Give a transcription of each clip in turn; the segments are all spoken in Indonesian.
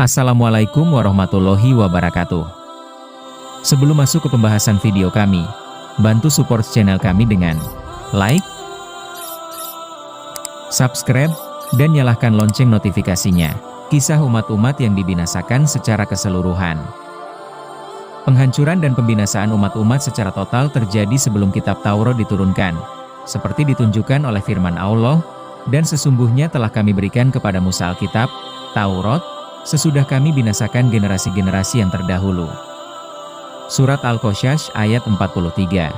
Assalamualaikum warahmatullahi wabarakatuh. Sebelum masuk ke pembahasan video kami, bantu support channel kami dengan like, subscribe, dan nyalakan lonceng notifikasinya. Kisah umat-umat yang dibinasakan secara keseluruhan. Penghancuran dan pembinasaan umat-umat secara total terjadi sebelum kitab Taurat diturunkan, seperti ditunjukkan oleh firman Allah, dan sesungguhnya telah kami berikan kepada Musa Alkitab, Taurat, sesudah kami binasakan generasi-generasi yang terdahulu. Surat Al-Qasas ayat 43.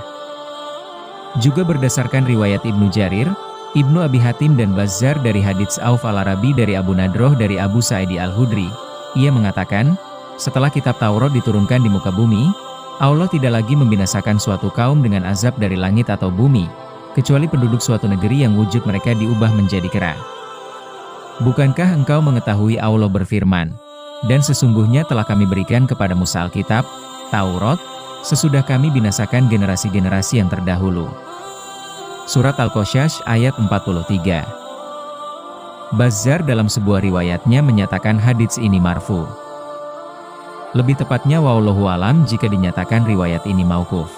Juga berdasarkan riwayat Ibnu Jarir, Ibnu Abi Hatim dan Bazzar dari hadits Auf al-Arabi dari Abu Nadroh dari Abu Sa'idi al-Hudri, ia mengatakan, setelah kitab Taurat diturunkan di muka bumi, Allah tidak lagi membinasakan suatu kaum dengan azab dari langit atau bumi, kecuali penduduk suatu negeri yang wujud mereka diubah menjadi kera. Bukankah engkau mengetahui Allah berfirman, dan sesungguhnya telah kami berikan kepada Musa Alkitab, Taurat, sesudah kami binasakan generasi-generasi yang terdahulu. Surat Al-Qasas ayat 43. Bazzar dalam sebuah riwayatnya menyatakan hadits ini marfu. Lebih tepatnya wallahu alam jika dinyatakan riwayat ini mauquf.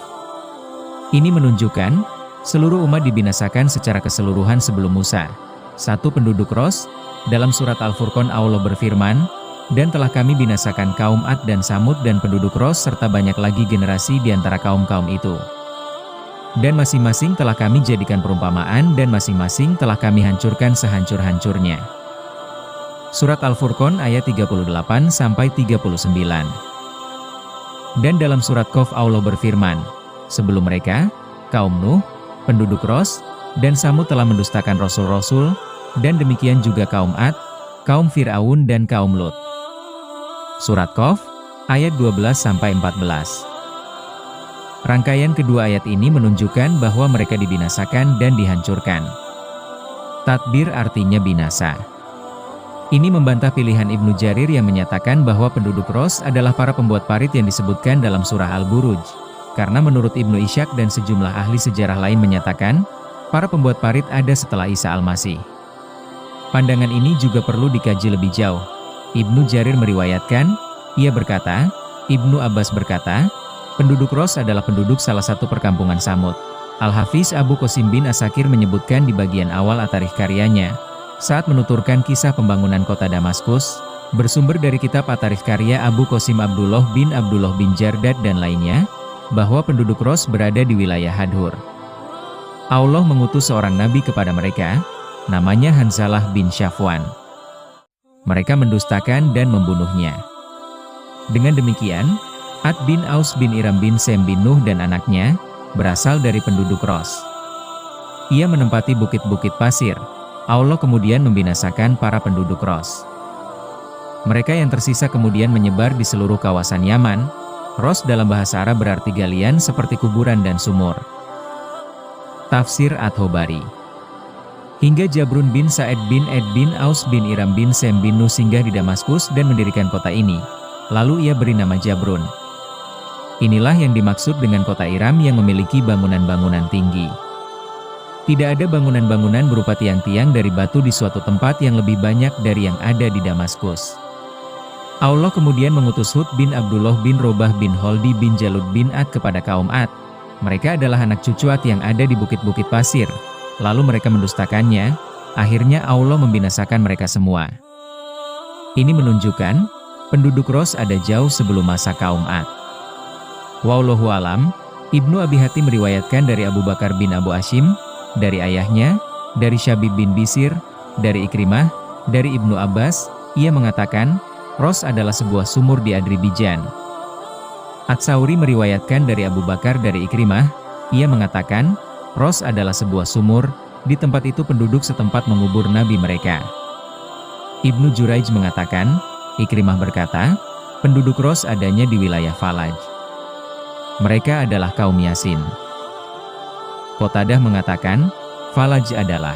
Ini menunjukkan, seluruh umat dibinasakan secara keseluruhan sebelum Musa. Satu penduduk Ros, dalam surat Al-Furqan Allah berfirman, dan telah kami binasakan kaum Ad dan Samud dan penduduk Ros serta banyak lagi generasi di antara kaum-kaum itu. Dan masing-masing telah kami jadikan perumpamaan dan masing-masing telah kami hancurkan sehancur-hancurnya. Surat Al-Furqan ayat 38-39. Dan dalam surat Qaf Allah berfirman, sebelum mereka, kaum Nuh, penduduk Ros, dan Samud telah mendustakan Rasul-Rasul, dan demikian juga kaum Ad, kaum Fir'aun dan kaum Lut. Surat Qaf, ayat 12-14. Rangkaian kedua ayat ini menunjukkan bahwa mereka dibinasakan dan dihancurkan. Tadbir artinya binasa. Ini membantah pilihan Ibnu Jarir yang menyatakan bahwa penduduk Ros adalah para pembuat parit yang disebutkan dalam surah Al-Buruj, karena menurut Ibnu Ishaq dan sejumlah ahli sejarah lain menyatakan, para pembuat parit ada setelah Isa Al-Masih. Pandangan ini juga perlu dikaji lebih jauh. Ibnu Jarir meriwayatkan, ia berkata, Ibnu Abbas berkata, penduduk Ros adalah penduduk salah satu perkampungan Samud. Al-Hafiz Abu Qasim bin Asakir menyebutkan di bagian awal At-Tarikh karyanya, saat menuturkan kisah pembangunan kota Damaskus, bersumber dari kitab At-Tarikh karya Abu Qasim Abdullah bin Jardad dan lainnya, bahwa penduduk Ros berada di wilayah Hadhur. Allah mengutus seorang nabi kepada mereka, namanya Hanzalah bin Syafwan. Mereka mendustakan dan membunuhnya. Dengan demikian, Ad bin Aus bin Iram bin Sem bin Nuh dan anaknya, berasal dari penduduk Ros. Ia menempati bukit-bukit pasir. Allah kemudian membinasakan para penduduk Ros. Mereka yang tersisa kemudian menyebar di seluruh kawasan Yaman. Ros dalam bahasa Arab berarti galian seperti kuburan dan sumur. Tafsir At-Tabari. Hingga Jabrun bin Sa'id bin Ed bin Aus bin Iram bin Sem bin Nuh singgah di Damaskus dan mendirikan kota ini. Lalu ia beri nama Jabrun. Inilah yang dimaksud dengan kota Iram yang memiliki bangunan-bangunan tinggi. Tidak ada bangunan-bangunan berupa tiang-tiang dari batu di suatu tempat yang lebih banyak dari yang ada di Damaskus. Allah kemudian mengutus Hud bin Abdullah bin Robah bin Holdi bin Jalud bin Ad kepada kaum Ad. Mereka adalah anak cucu Ad yang ada di bukit-bukit pasir. Lalu mereka mendustakannya, akhirnya Allah membinasakan mereka semua. Ini menunjukkan, penduduk Ros ada jauh sebelum masa kaum Ad. Wallahu alam, Ibnu Abi Hatim meriwayatkan dari Abu Bakar bin Abu Hashim, dari ayahnya, dari Syabib bin Bisir, dari Ikrimah, dari Ibnu Abbas, ia mengatakan, Ros adalah sebuah sumur di Adribijan. At-Sauri meriwayatkan dari Abu Bakar dari Ikrimah, ia mengatakan, Ros adalah sebuah sumur, di tempat itu penduduk setempat mengubur nabi mereka. Ibnu Juraij mengatakan, Ikrimah berkata, penduduk Ros adanya di wilayah Falaj. Mereka adalah kaum Yasin. Qatadah mengatakan, Falaj adalah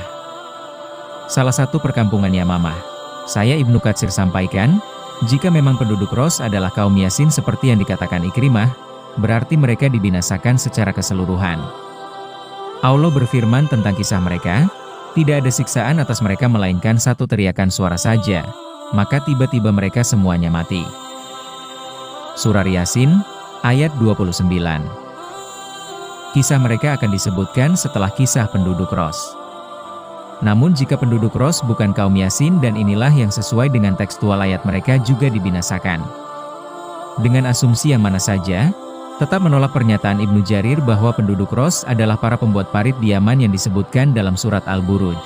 salah satu perkampungan Yamamah. Saya Ibnu Katsir sampaikan, jika memang penduduk Ros adalah kaum Yasin seperti yang dikatakan Ikrimah, berarti mereka dibinasakan secara keseluruhan. Allah berfirman tentang kisah mereka, tidak ada siksaan atas mereka melainkan satu teriakan suara saja, maka tiba-tiba mereka semuanya mati. Surah Yasin, ayat 29. Kisah mereka akan disebutkan setelah kisah penduduk Ros. Namun jika penduduk Ros bukan kaum Yasin dan inilah yang sesuai dengan tekstual ayat mereka juga dibinasakan. Dengan asumsi yang mana saja, tetap menolak pernyataan Ibnu Jarir bahwa penduduk Ros adalah para pembuat parit di Yaman yang disebutkan dalam surat Al-Buruj.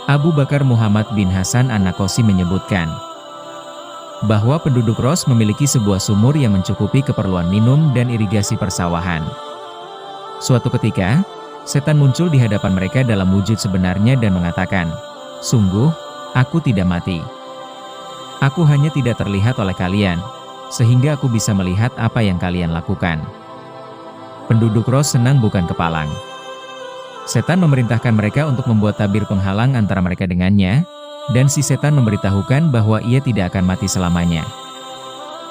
Abu Bakar Muhammad bin Hasan An-Naqashi menyebutkan bahwa penduduk Ros memiliki sebuah sumur yang mencukupi keperluan minum dan irigasi persawahan. Suatu ketika, setan muncul di hadapan mereka dalam wujud sebenarnya dan mengatakan, "Sungguh, aku tidak mati. Aku hanya tidak terlihat oleh kalian, sehingga aku bisa melihat apa yang kalian lakukan." Penduduk Ros senang bukan kepalang. Setan memerintahkan mereka untuk membuat tabir penghalang antara mereka dengannya, dan si setan memberitahukan bahwa ia tidak akan mati selamanya.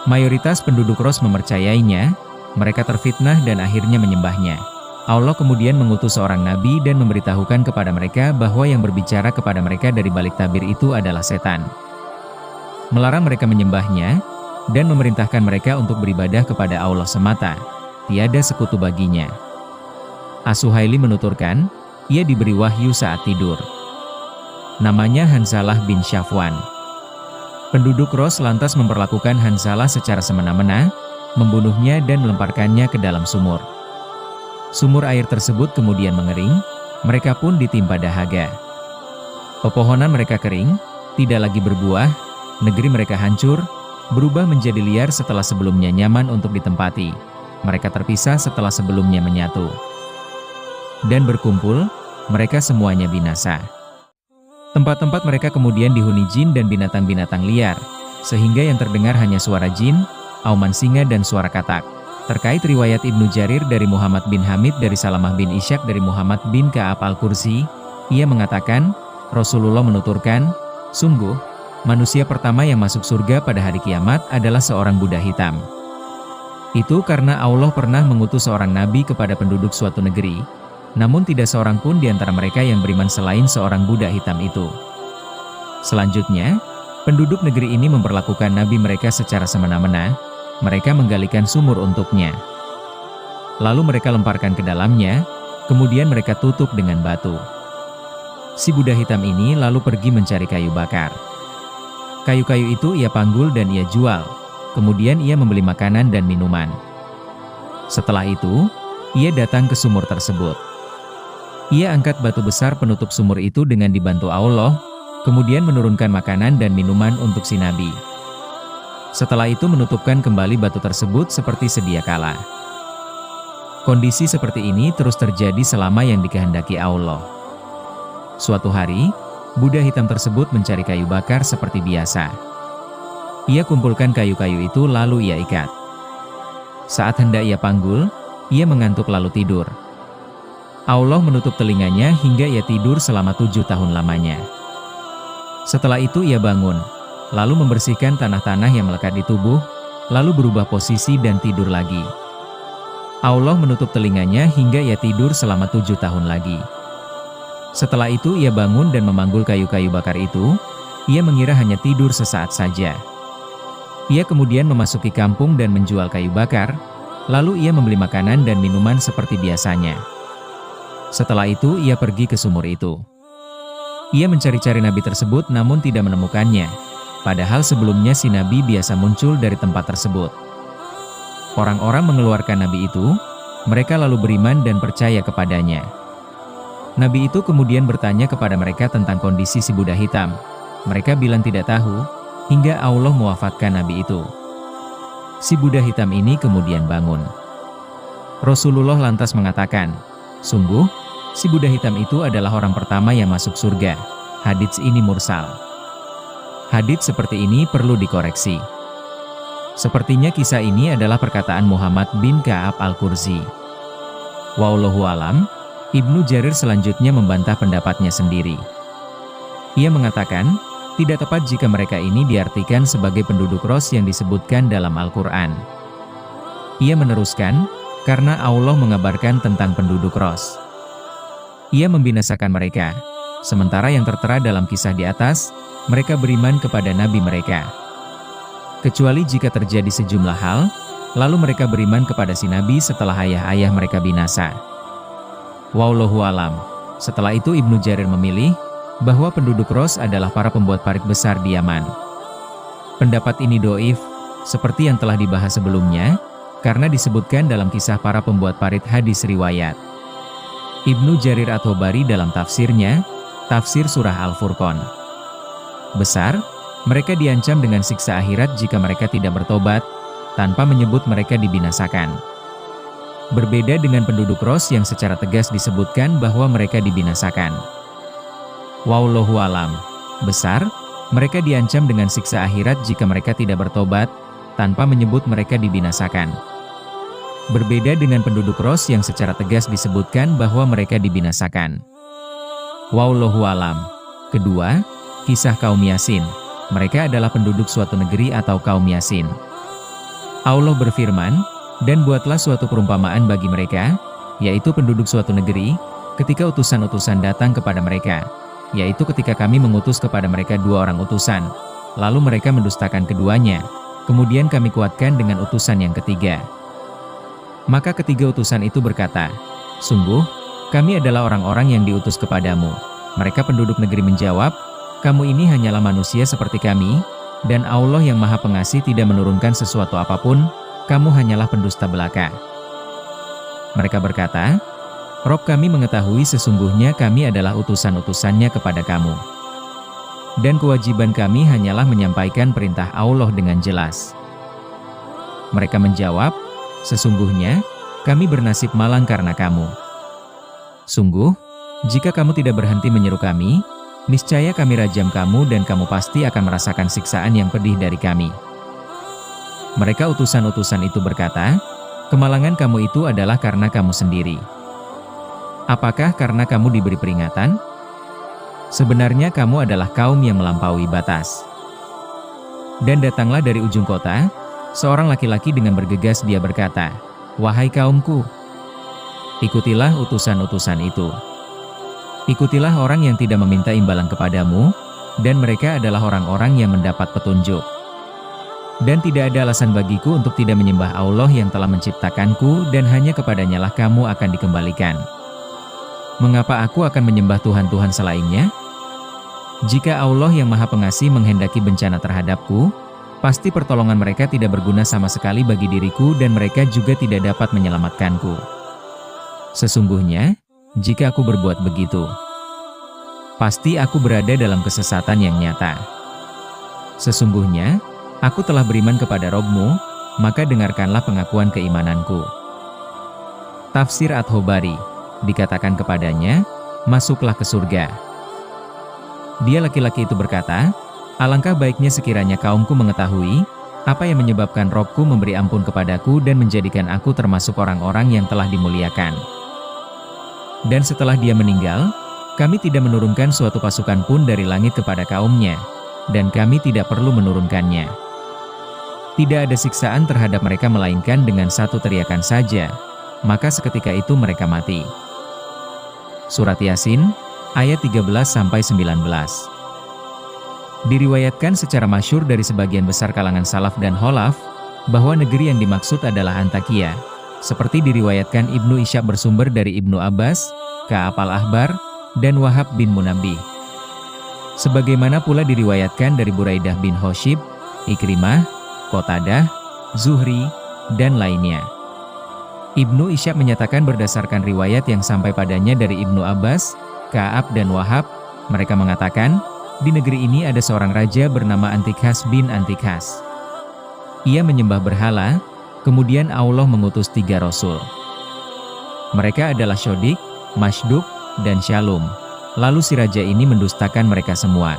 Mayoritas penduduk Ros mempercayainya, mereka terfitnah dan akhirnya menyembahnya. Allah kemudian mengutus seorang nabi dan memberitahukan kepada mereka bahwa yang berbicara kepada mereka dari balik tabir itu adalah setan. Melarang mereka menyembahnya, dan memerintahkan mereka untuk beribadah kepada Allah semata, tiada sekutu baginya. As-Suhaili menuturkan, ia diberi wahyu saat tidur. Namanya Hanzalah bin Syafwan. Penduduk Ros lantas memperlakukan Hanzalah secara semena-mena, membunuhnya dan melemparkannya ke dalam sumur. Sumur air tersebut kemudian mengering, mereka pun ditimpa dahaga. Pepohonan mereka kering, tidak lagi berbuah, negeri mereka hancur, berubah menjadi liar setelah sebelumnya nyaman untuk ditempati. Mereka terpisah setelah sebelumnya menyatu. Dan berkumpul, mereka semuanya binasa. Tempat-tempat mereka kemudian dihuni jin dan binatang-binatang liar, sehingga yang terdengar hanya suara jin, auman singa dan suara katak. Terkait riwayat Ibnu Jarir dari Muhammad bin Hamid dari Salamah bin Ishaq dari Muhammad bin Ka'ab Al-Kursi, ia mengatakan, Rasulullah menuturkan, "Sungguh, manusia pertama yang masuk surga pada hari kiamat adalah seorang Buddha hitam." Itu karena Allah pernah mengutus seorang nabi kepada penduduk suatu negeri, namun tidak seorang pun di antara mereka yang beriman selain seorang Buddha hitam itu. Selanjutnya, penduduk negeri ini memperlakukan nabi mereka secara semena-mena, mereka menggalikan sumur untuknya. Lalu mereka lemparkan ke dalamnya, kemudian mereka tutup dengan batu. Si Buddha hitam ini lalu pergi mencari kayu bakar. Kayu-kayu itu ia panggul dan ia jual, kemudian ia membeli makanan dan minuman. Setelah itu, ia datang ke sumur tersebut. Ia angkat batu besar penutup sumur itu dengan dibantu Allah, kemudian menurunkan makanan dan minuman untuk si nabi. Setelah itu menutupkan kembali batu tersebut seperti sedia kala. Kondisi seperti ini terus terjadi selama yang dikehendaki Allah. Suatu hari, Buddha hitam tersebut mencari kayu bakar seperti biasa. Ia kumpulkan kayu-kayu itu lalu ia ikat. Saat hendak ia panggul, ia mengantuk lalu tidur. Allah menutup telinganya hingga ia tidur selama 7 tahun lamanya. Setelah itu ia bangun, lalu membersihkan tanah-tanah yang melekat di tubuh, lalu berubah posisi dan tidur lagi. Allah menutup telinganya hingga ia tidur selama 7 tahun lagi. Setelah itu ia bangun dan memanggul kayu-kayu bakar itu, ia mengira hanya tidur sesaat saja. Ia kemudian memasuki kampung dan menjual kayu bakar, lalu ia membeli makanan dan minuman seperti biasanya. Setelah itu ia pergi ke sumur itu. Ia mencari-cari nabi tersebut namun tidak menemukannya, padahal sebelumnya si nabi biasa muncul dari tempat tersebut. Orang-orang mengeluarkan nabi itu, mereka lalu beriman dan percaya kepadanya. Nabi itu kemudian bertanya kepada mereka tentang kondisi si Buddha hitam. Mereka bilang tidak tahu, hingga Allah mewafatkan nabi itu. Si Buddha hitam ini kemudian bangun. Rasulullah lantas mengatakan, "Sungguh, si Buddha hitam itu adalah orang pertama yang masuk surga." Hadits ini mursal. Hadits seperti ini perlu dikoreksi. Sepertinya kisah ini adalah perkataan Muhammad bin Ka'ab Al-Kursi. Wallahu alam, Ibnu Jarir selanjutnya membantah pendapatnya sendiri. Ia mengatakan, tidak tepat jika mereka ini diartikan sebagai penduduk Ros yang disebutkan dalam Al-Quran. Ia meneruskan, karena Allah mengabarkan tentang penduduk Ros. Ia membinasakan mereka. sementara yang tertera dalam kisah di atas, mereka beriman kepada nabi mereka. Kecuali jika terjadi sejumlah hal, lalu mereka beriman kepada si nabi setelah ayah-ayah mereka binasa. Wallahu alam. Setelah itu Ibnu Jarir memilih bahwa penduduk Ros adalah para pembuat parit besar di Yaman. Pendapat ini doif, seperti yang telah dibahas sebelumnya, karena disebutkan dalam kisah para pembuat parit hadis riwayat. Ibnu Jarir at-Tabari dalam tafsirnya, tafsir surah Al-Furqan. Besar, mereka diancam dengan siksa akhirat jika mereka tidak bertobat, tanpa menyebut mereka dibinasakan. Berbeda dengan penduduk Ros yang secara tegas disebutkan bahwa mereka dibinasakan. Wallahu alam. Besar, mereka diancam dengan siksa akhirat jika mereka tidak bertobat, tanpa menyebut mereka dibinasakan. Berbeda dengan penduduk Ros yang secara tegas disebutkan bahwa mereka dibinasakan. Wallahu alam. Kedua, kisah kaum Yasin. Mereka adalah penduduk suatu negeri atau kaum Yasin. Allah berfirman, dan buatlah suatu perumpamaan bagi mereka, yaitu penduduk suatu negeri, ketika utusan-utusan datang kepada mereka, yaitu ketika kami mengutus kepada mereka 2 orang utusan, lalu mereka mendustakan keduanya, kemudian kami kuatkan dengan utusan yang ketiga. Maka ketiga utusan itu berkata, sungguh, kami adalah orang-orang yang diutus kepadamu. Mereka penduduk negeri menjawab, kamu ini hanyalah manusia seperti kami, dan Allah yang Maha Pengasih tidak menurunkan sesuatu apapun, kamu hanyalah pendusta belaka. Mereka berkata, Rob kami mengetahui sesungguhnya kami adalah utusan-utusannya kepada kamu. Dan kewajiban kami hanyalah menyampaikan perintah Allah dengan jelas. Mereka menjawab, sesungguhnya, kami bernasib malang karena kamu. Sungguh, jika kamu tidak berhenti menyeru kami, niscaya kami rajam kamu dan kamu pasti akan merasakan siksaan yang pedih dari kami. Mereka utusan-utusan itu berkata, kemalangan kamu itu adalah karena kamu sendiri. Apakah karena kamu diberi peringatan? Sebenarnya kamu adalah kaum yang melampaui batas. Dan datanglah dari ujung kota, seorang laki-laki dengan bergegas dia berkata, wahai kaumku, ikutilah utusan-utusan itu. Ikutilah orang yang tidak meminta imbalan kepadamu, dan mereka adalah orang-orang yang mendapat petunjuk. Dan tidak ada alasan bagiku untuk tidak menyembah Allah yang telah menciptakanku dan hanya kepadanya lah kamu akan dikembalikan. Mengapa aku akan menyembah Tuhan-Tuhan selainnya? Jika Allah yang Maha Pengasih menghendaki bencana terhadapku, pasti pertolongan mereka tidak berguna sama sekali bagi diriku dan mereka juga tidak dapat menyelamatkanku. Sesungguhnya, jika aku berbuat begitu, pasti aku berada dalam kesesatan yang nyata. Sesungguhnya, aku telah beriman kepada Robmu, maka dengarkanlah pengakuan keimananku. Tafsir at-Tabari, dikatakan kepadanya, masuklah ke surga. Dia laki-laki itu berkata, alangkah baiknya sekiranya kaumku mengetahui, apa yang menyebabkan Robku memberi ampun kepadaku dan menjadikan aku termasuk orang-orang yang telah dimuliakan. Dan setelah dia meninggal, kami tidak menurunkan suatu pasukan pun dari langit kepada kaumnya, dan kami tidak perlu menurunkannya. Tidak ada siksaan terhadap mereka melainkan dengan satu teriakan saja, maka seketika itu mereka mati. Surat Yasin, ayat 13-19. Diriwayatkan secara masyhur dari sebagian besar kalangan salaf dan kholaf, bahwa negeri yang dimaksud adalah Antakia. Seperti diriwayatkan Ibnu Ishaq bersumber dari Ibnu Abbas, Ka'ab al-Ahbar, dan Wahab bin Munabbih. Sebagaimana pula diriwayatkan dari Buraidah bin Hoshib, Ikrimah, Qatadah, Zuhri, dan lainnya. Ibnu Ishaq menyatakan berdasarkan riwayat yang sampai padanya dari Ibnu Abbas, Ka'ab dan Wahab, mereka mengatakan, di negeri ini ada seorang raja bernama Antikhas bin Antikhas. Ia menyembah berhala, kemudian Allah mengutus 3 rasul. Mereka adalah Syodik, Mashduk, dan Syalum. Lalu si raja ini mendustakan mereka semua.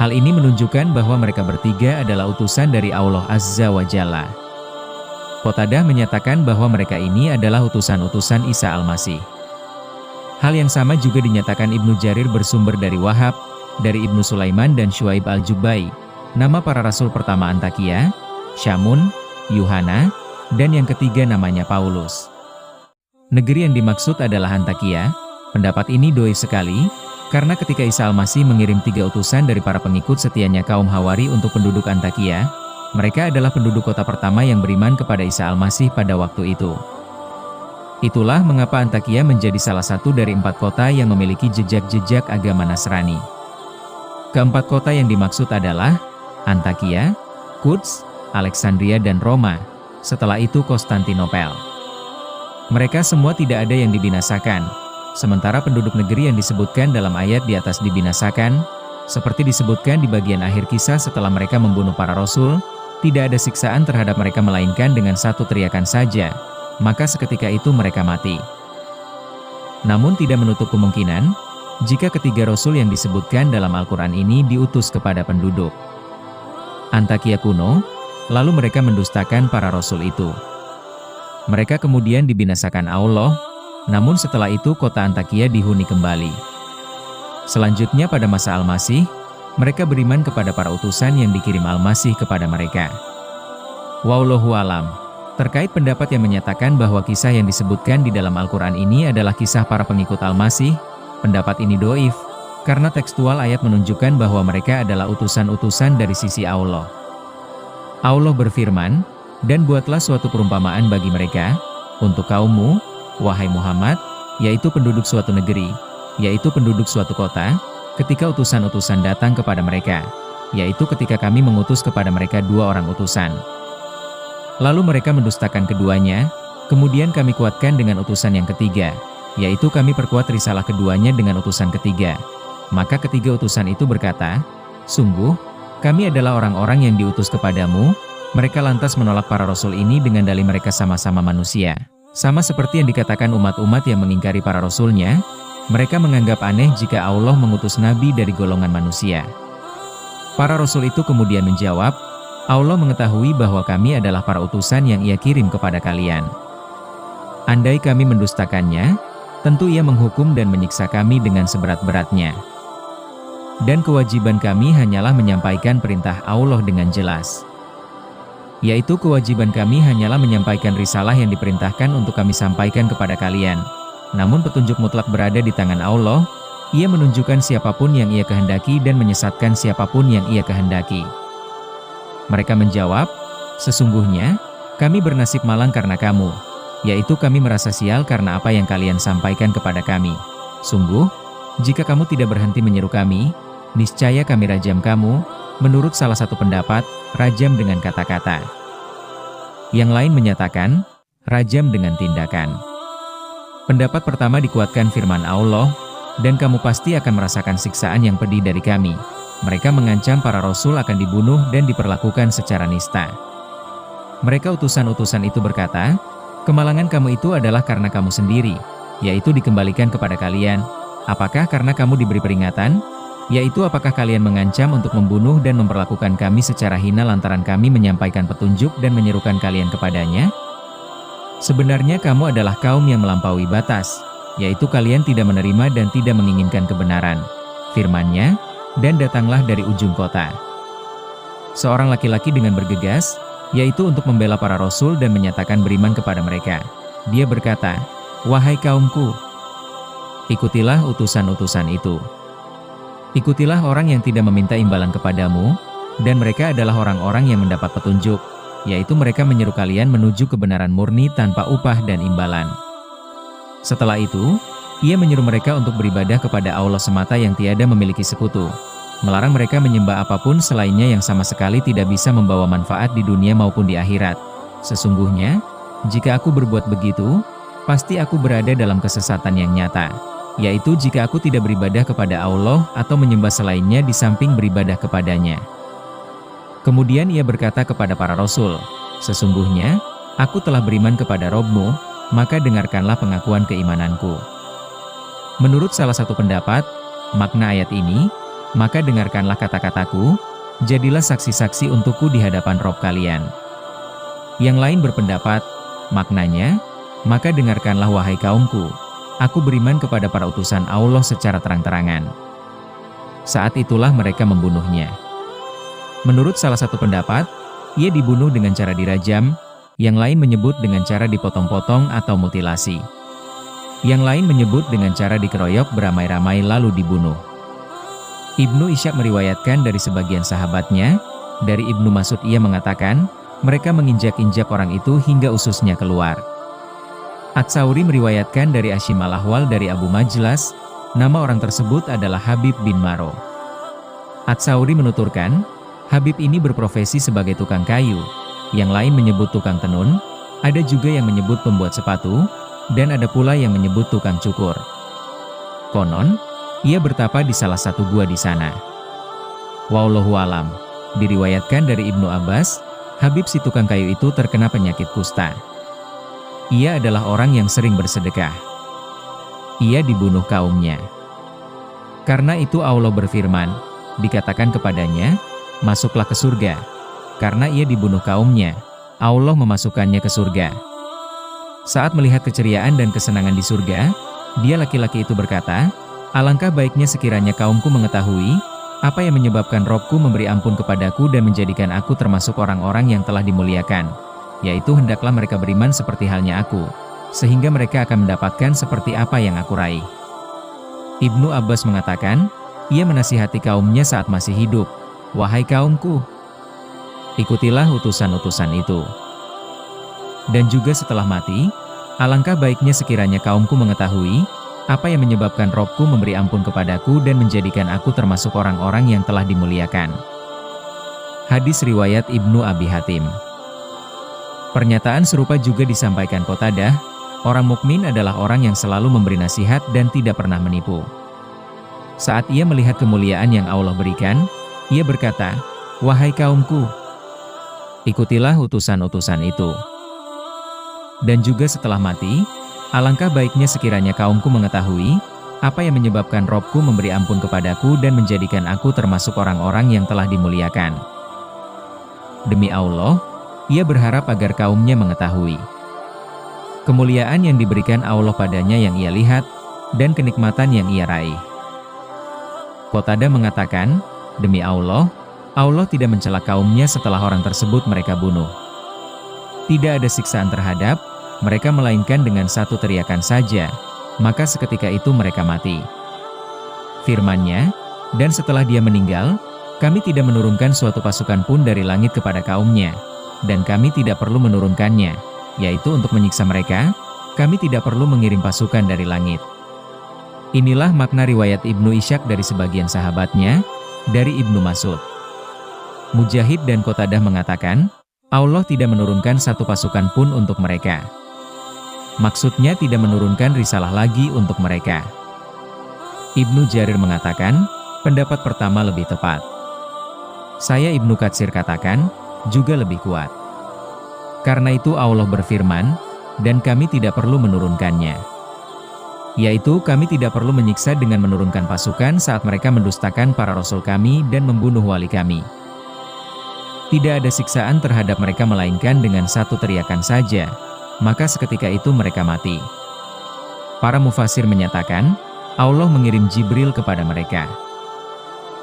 Hal ini menunjukkan bahwa mereka bertiga adalah utusan dari Allah Azza wa Jalla. Qatadah menyatakan bahwa mereka ini adalah utusan-utusan Isa Al-Masih. Hal yang sama juga dinyatakan Ibnu Jarir bersumber dari Wahab, dari Ibnu Sulaiman dan Syuaib Al-Jubai. Nama para rasul pertama Antakia, Syamun, Yuhana, dan yang ketiga namanya Paulus. Negeri yang dimaksud adalah Antakia. Pendapat ini doif sekali, Karena ketika Isa Al-Masih mengirim 3 utusan dari para pengikut setianya kaum Hawari untuk penduduk Antakia, mereka adalah penduduk kota pertama yang beriman kepada Isa Al-Masih pada waktu itu. Itulah mengapa Antakia menjadi salah satu dari 4 kota yang memiliki jejak-jejak agama Nasrani. Keempat kota yang dimaksud adalah Antakia, Quds, Alexandria dan Roma, setelah itu Konstantinopel. Mereka semua tidak ada yang dibinasakan, sementara penduduk negeri yang disebutkan dalam ayat di atas dibinasakan, seperti disebutkan di bagian akhir kisah setelah mereka membunuh para rasul, tidak ada siksaan terhadap mereka melainkan dengan satu teriakan saja, maka seketika itu mereka mati. Namun tidak menutup kemungkinan, jika ketiga rasul yang disebutkan dalam Al-Quran ini diutus kepada penduduk Antakia kuno, lalu mereka mendustakan para rasul itu. Mereka kemudian dibinasakan Allah, namun setelah itu kota Antakia dihuni kembali. Selanjutnya pada masa Al-Masih, mereka beriman kepada para utusan yang dikirim Al-Masih kepada mereka. Wallahu alam. Terkait pendapat yang menyatakan bahwa kisah yang disebutkan di dalam Al-Quran ini adalah kisah para pengikut Al-Masih, pendapat ini doif, karena tekstual ayat menunjukkan bahwa mereka adalah utusan-utusan dari sisi Allah. Allah berfirman, "Dan buatlah suatu perumpamaan bagi mereka, untuk kaummu, wahai Muhammad, yaitu penduduk suatu negeri, yaitu penduduk suatu kota, ketika utusan-utusan datang kepada mereka, yaitu ketika kami mengutus kepada mereka 2 orang utusan. Lalu mereka mendustakan keduanya, kemudian kami kuatkan dengan utusan yang ketiga, yaitu kami perkuat risalah keduanya dengan utusan ketiga. Maka ketiga utusan itu berkata, sungguh, kami adalah orang-orang yang diutus kepadamu." Mereka lantas menolak para rasul ini dengan dalih mereka sama-sama manusia. Sama seperti yang dikatakan umat-umat yang mengingkari para rasulnya, mereka menganggap aneh jika Allah mengutus nabi dari golongan manusia. Para rasul itu kemudian menjawab, Allah mengetahui bahwa kami adalah para utusan yang Ia kirim kepada kalian. Andai kami mendustakannya, tentu Ia menghukum dan menyiksa kami dengan seberat-beratnya. Dan kewajiban kami hanyalah menyampaikan perintah Allah dengan jelas. Yaitu kewajiban kami hanyalah menyampaikan risalah yang diperintahkan untuk kami sampaikan kepada kalian. Namun petunjuk mutlak berada di tangan Allah, Ia menunjukkan siapapun yang Ia kehendaki dan menyesatkan siapapun yang Ia kehendaki. Mereka menjawab, sesungguhnya, kami bernasib malang karena kamu, yaitu kami merasa sial karena apa yang kalian sampaikan kepada kami. Sungguh, jika kamu tidak berhenti menyeru kami, niscaya kami rajam kamu. Menurut salah satu pendapat, rajam dengan kata-kata. Yang lain menyatakan, rajam dengan tindakan. Pendapat pertama dikuatkan firman Allah, dan kamu pasti akan merasakan siksaan yang pedih dari kami. Mereka mengancam para rasul akan dibunuh dan diperlakukan secara nista. Mereka utusan-utusan itu berkata, kemalangan kamu itu adalah karena kamu sendiri, yaitu dikembalikan kepada kalian. Apakah karena kamu diberi peringatan? Yaitu apakah kalian mengancam untuk membunuh dan memperlakukan kami secara hina lantaran kami menyampaikan petunjuk dan menyerukan kalian kepadanya? Sebenarnya kamu adalah kaum yang melampaui batas, yaitu kalian tidak menerima dan tidak menginginkan kebenaran. Firman-Nya, dan datanglah dari ujung kota seorang laki-laki dengan bergegas, yaitu untuk membela para rasul dan menyatakan beriman kepada mereka. Dia berkata, wahai kaumku, ikutilah utusan-utusan itu. Ikutilah orang yang tidak meminta imbalan kepadamu, dan mereka adalah orang-orang yang mendapat petunjuk, yaitu mereka menyeru kalian menuju kebenaran murni tanpa upah dan imbalan. Setelah itu, Ia menyeru mereka untuk beribadah kepada Allah semata yang tiada memiliki sekutu, melarang mereka menyembah apapun selainnya yang sama sekali tidak bisa membawa manfaat di dunia maupun di akhirat. Sesungguhnya, jika aku berbuat begitu, pasti aku berada dalam kesesatan yang nyata. Yaitu jika aku tidak beribadah kepada Allah atau menyembah selainnya di samping beribadah kepadanya. Kemudian Ia berkata kepada para rasul, sesungguhnya, aku telah beriman kepada Robmu, maka dengarkanlah pengakuan keimananku. Menurut salah satu pendapat, makna ayat ini, maka dengarkanlah kata-kataku, jadilah saksi-saksi untukku di hadapan Rob kalian. Yang lain berpendapat, maknanya, maka dengarkanlah wahai kaumku, aku beriman kepada para utusan Allah secara terang-terangan. Saat itulah mereka membunuhnya. Menurut salah satu pendapat, Ia dibunuh dengan cara dirajam, yang lain menyebut dengan cara dipotong-potong atau mutilasi. Yang lain menyebut dengan cara dikeroyok beramai-ramai lalu dibunuh. Ibnu Ishaq meriwayatkan dari sebagian sahabatnya, dari Ibnu Mas'ud ia mengatakan, mereka menginjak-injak orang itu hingga ususnya keluar. Ats-Tsauri meriwayatkan dari Asyim al-Ahwal dari Abu Majlas, nama orang tersebut adalah Habib bin Maro. Ats-Tsauri menuturkan, Habib ini berprofesi sebagai tukang kayu, yang lain menyebut tukang tenun, ada juga yang menyebut pembuat sepatu, dan ada pula yang menyebut tukang cukur. Konon, ia bertapa di salah satu gua di sana. Wallahu alam. Diriwayatkan dari Ibnu Abbas, Habib si tukang kayu itu terkena penyakit kusta. Ia adalah orang yang sering bersedekah. Ia dibunuh kaumnya. Karena itu Allah berfirman, dikatakan kepadanya, masuklah ke surga. Karena ia dibunuh kaumnya, Allah memasukkannya ke surga. Saat melihat keceriaan dan kesenangan di surga, dia laki-laki itu berkata, alangkah baiknya sekiranya kaumku mengetahui, apa yang menyebabkan Robku memberi ampun kepadaku dan menjadikan aku termasuk orang-orang yang telah dimuliakan, yaitu hendaklah mereka beriman seperti halnya aku, sehingga mereka akan mendapatkan seperti apa yang aku raih. Ibnu Abbas mengatakan, ia menasihati kaumnya saat masih hidup, wahai kaumku, ikutilah utusan-utusan itu. Dan juga setelah mati, alangkah baiknya sekiranya kaumku mengetahui, apa yang menyebabkan Robku memberi ampun kepadaku dan menjadikan aku termasuk orang-orang yang telah dimuliakan. Hadis riwayat Ibnu Abi Hatim. Pernyataan serupa juga disampaikan Qatadah, orang mukmin adalah orang yang selalu memberi nasihat dan tidak pernah menipu. Saat ia melihat kemuliaan yang Allah berikan, ia berkata, wahai kaumku, ikutilah utusan-utusan itu. Dan juga setelah mati, alangkah baiknya sekiranya kaumku mengetahui, apa yang menyebabkan Robku memberi ampun kepadaku dan menjadikan aku termasuk orang-orang yang telah dimuliakan. Demi Allah, ia berharap agar kaumnya mengetahui kemuliaan yang diberikan Allah padanya yang ia lihat, dan kenikmatan yang ia raih. Qatadah mengatakan, demi Allah, Allah tidak mencela kaumnya setelah orang tersebut mereka bunuh. Tidak ada siksaan terhadap mereka melainkan dengan satu teriakan saja, maka seketika itu mereka mati. Firman-Nya, dan setelah dia meninggal, kami tidak menurunkan suatu pasukan pun dari langit kepada kaumnya, dan kami tidak perlu menurunkannya, yaitu untuk menyiksa mereka, kami tidak perlu mengirim pasukan dari langit. Inilah makna riwayat Ibnu Ishaq dari sebagian sahabatnya, dari Ibnu Mas'ud. Mujahid dan Qatadah mengatakan, Allah tidak menurunkan satu pasukan pun untuk mereka. Maksudnya tidak menurunkan risalah lagi untuk mereka. Ibnu Jarir mengatakan, pendapat pertama lebih tepat. Saya Ibnu Katsir katakan, juga lebih kuat. Karena itu Allah berfirman, dan kami tidak perlu menurunkannya. Yaitu kami tidak perlu menyiksa dengan menurunkan pasukan saat mereka mendustakan para rasul kami dan membunuh wali kami. Tidak ada siksaan terhadap mereka melainkan dengan satu teriakan saja, maka seketika itu mereka mati. Para mufasir menyatakan, Allah mengirim Jibril kepada mereka.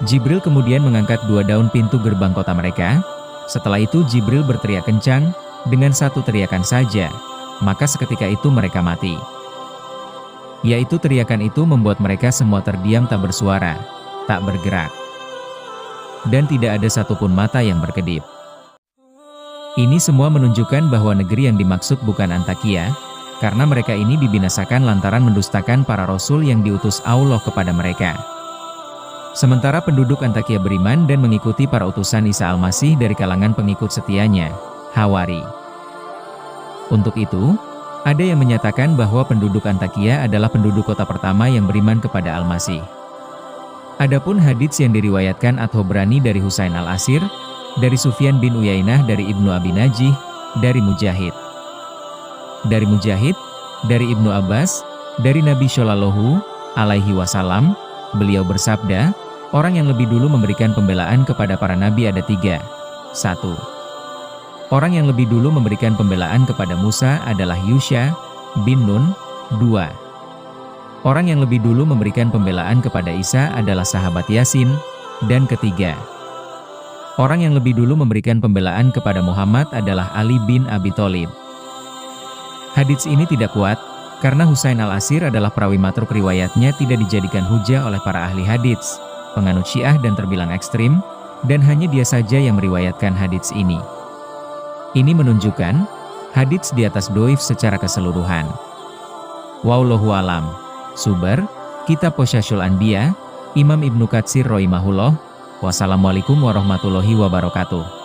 Jibril kemudian mengangkat 2 daun pintu gerbang kota mereka. Setelah itu Jibril berteriak kencang, dengan satu teriakan saja, maka seketika itu mereka mati. Yaitu teriakan itu membuat mereka semua terdiam tak bersuara, tak bergerak. Dan tidak ada satupun mata yang berkedip. Ini semua menunjukkan bahwa negeri yang dimaksud bukan Antakia, karena mereka ini dibinasakan lantaran mendustakan para rasul yang diutus Allah kepada mereka. Sementara penduduk Antakia beriman dan mengikuti para utusan Isa Al-Masih dari kalangan pengikut setianya, Hawari. Untuk itu, ada yang menyatakan bahwa penduduk Antakia adalah penduduk kota pertama yang beriman kepada Al-Masih. Adapun hadits yang diriwayatkan At-Tabrani dari Husain Al-Asir, dari Sufyan bin Uyainah dari Ibnu Abi Najih, dari Mujahid. Dari Mujahid, dari Ibnu Abbas, dari Nabi Shallallahu alaihi wasallam, beliau bersabda, orang yang lebih dulu memberikan pembelaan kepada para nabi ada 3. 1. Orang yang lebih dulu memberikan pembelaan kepada Musa adalah Yusha bin Nun. 2. Orang yang lebih dulu memberikan pembelaan kepada Isa adalah sahabat Yasin. Dan 3. Orang yang lebih dulu memberikan pembelaan kepada Muhammad adalah Ali bin Abi Thalib. Hadits ini tidak kuat, Karena Husain al-Asir adalah perawi matruk, riwayatnya tidak dijadikan hujah oleh para ahli hadits, penganut Syiah dan terbilang ekstrim, dan hanya dia saja yang meriwayatkan hadits ini. Ini menunjukkan, hadits di atas doif secara keseluruhan. Wallahu alam. Sumber, Kitab Qasyasul Anbiya, Imam Ibnu Katsir rahimahullah. Wassalamualaikum warahmatullahi wabarakatuh.